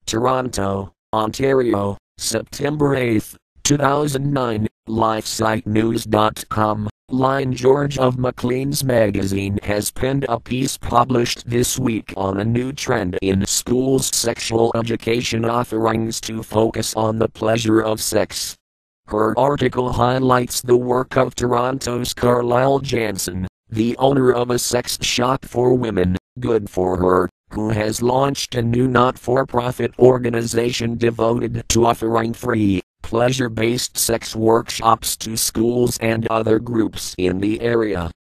Toronto, Ontario, September 8, 2009, LifeSiteNews.com. Line George of Maclean's magazine has penned a piece published this week on a new trend in schools' sexual education offerings to focus on the pleasure of sex. Her article highlights the work of Toronto's Carlyle Jansen, the owner of a sex shop for women, Good for Her, who has launched a new not-for-profit organization devoted to offering free, pleasure-based sex workshops to schools and other groups in the area.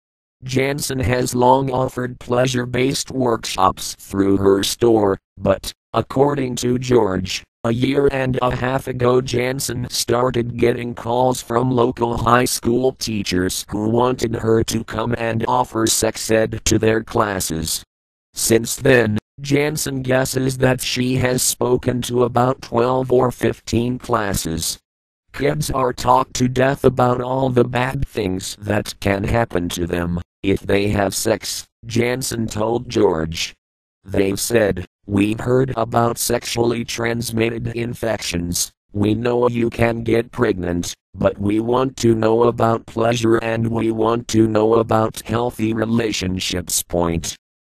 Jansen has long offered pleasure-based workshops through her store, but, according to George, a year and a half ago Jansen started getting calls from local high school teachers who wanted her to come and offer sex ed to their classes. Since then, Jansen guesses that she has spoken to about 12 or 15 classes. Kids are talked to death about all the bad things that can happen to them if they have sex, Jansen told George. They've said, "We've heard about sexually transmitted infections, we know you can get pregnant, but we want to know about pleasure and we want to know about healthy relationships."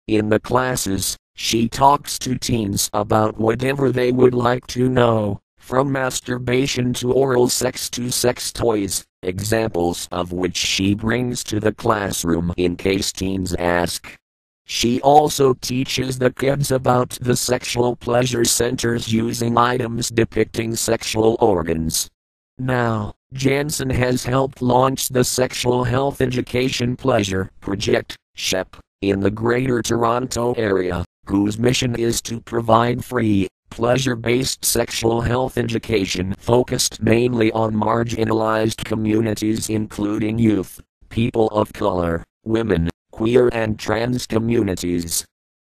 In the classes, she talks to teens about whatever they would like to know, from masturbation to oral sex to sex toys, examples of which she brings to the classroom in case teens ask. She also teaches the kids about the sexual pleasure centers using items depicting sexual organs. Now, Jansen has helped launch the Sexual Health Education Pleasure Project, SHEP, in the Greater Toronto Area, whose mission is to provide free, pleasure-based sexual health education focused mainly on marginalized communities including youth, people of color, women, queer and trans communities.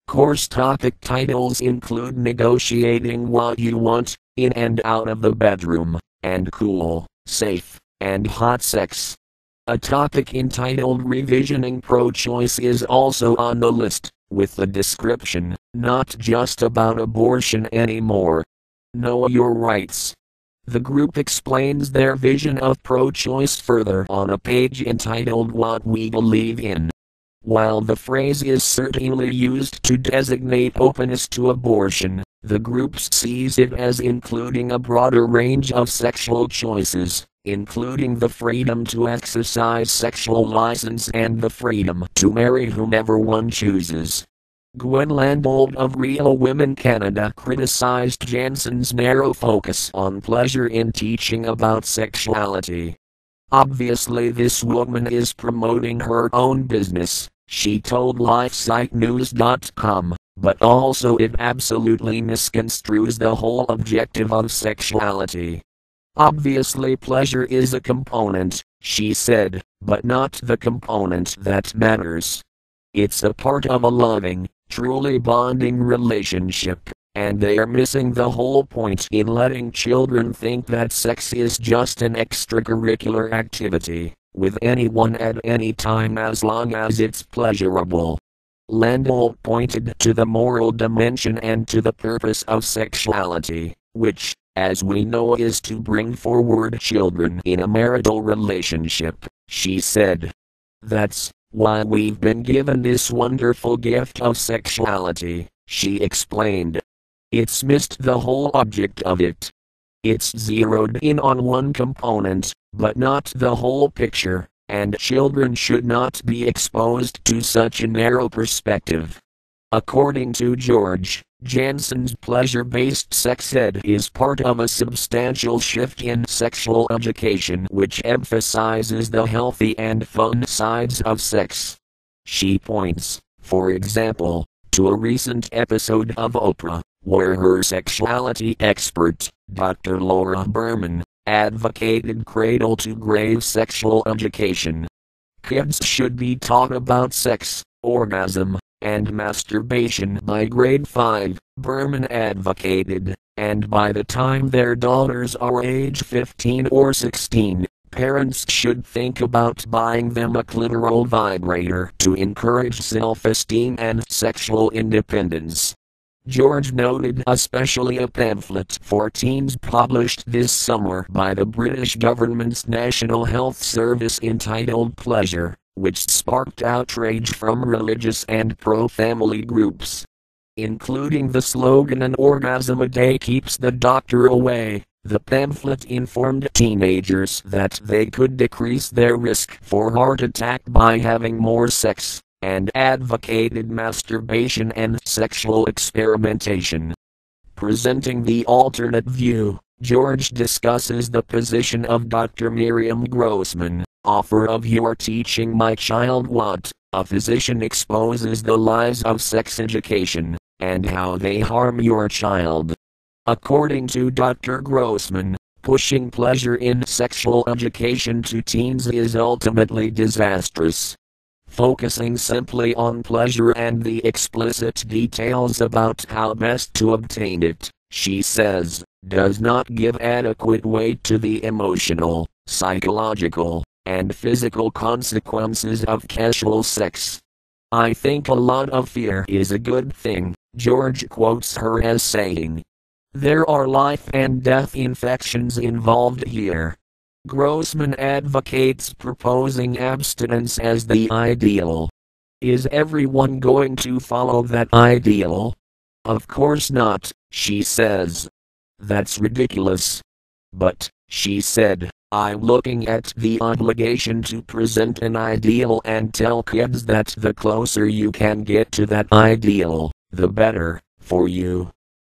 Course topic titles include Negotiating What You Want, In and Out of the Bedroom, and Cool, Safe, and Hot Sex. A topic entitled Revisioning Pro-Choice is also on the list, with the description, "Not just about abortion anymore. Know your rights." The group explains their vision of pro-choice further on a page entitled What We Believe In. While the phrase is certainly used to designate openness to abortion, the group sees it as including a broader range of sexual choices, including the freedom to exercise sexual license and the freedom to marry whomever one chooses. Gwen Landolt of Real Women Canada criticized Jansen's narrow focus on pleasure in teaching about sexuality. "Obviously this woman is promoting her own business," she told LifeSiteNews.com, "but also it absolutely misconstrues the whole objective of sexuality. Obviously pleasure is a component," she said, "but not the component that matters. It's a part of a loving, truly bonding relationship, and they are missing the whole point in letting children think that sex is just an extracurricular activity, with anyone at any time as long as it's pleasurable." Landolt pointed to the moral dimension and to the purpose of sexuality, which, as we know, is to bring forward children in a marital relationship, she said. "That's why we've been given this wonderful gift of sexuality," she explained. "It's missed the whole object of it. It's zeroed in on one component, but not the whole picture, and children should not be exposed to such a narrow perspective." According to George, Jansen's pleasure-based sex ed is part of a substantial shift in sexual education which emphasizes the healthy and fun sides of sex. She points, for example, to a recent episode of Oprah, where her sexuality expert, Dr. Laura Berman, advocated cradle-to-grave sexual education. Kids should be taught about sex, orgasm, and masturbation by grade 5, Berman advocated, and by the time their daughters are age 15 or 16, parents should think about buying them a clitoral vibrator to encourage self-esteem and sexual independence. George noted especially a pamphlet for teens published this summer by the British government's National Health Service entitled Pleasure, which sparked outrage from religious and pro-family groups, including the slogan "An orgasm a day keeps the doctor away." The pamphlet informed teenagers that they could decrease their risk for heart attack by having more sex, and advocated masturbation and sexual experimentation. Presenting the alternate view, George discusses the position of Dr. Miriam Grossman, author of You're Teaching My Child What? A physician exposes the lies of sex education, and how they harm your child. According to Dr. Grossman, pushing pleasure in sexual education to teens is ultimately disastrous. Focusing simply on pleasure and the explicit details about how best to obtain it, she says, does not give adequate weight to the emotional, psychological, and physical consequences of casual sex. I think a lot of fear is a good thing, George quotes her as saying. There are life and death infections involved here. Grossman advocates proposing abstinence as the ideal. Is everyone going to follow that ideal? Of course not, she says. That's ridiculous. But, she said, I'm looking at the obligation to present an ideal and tell kids that the closer you can get to that ideal, the better, for you.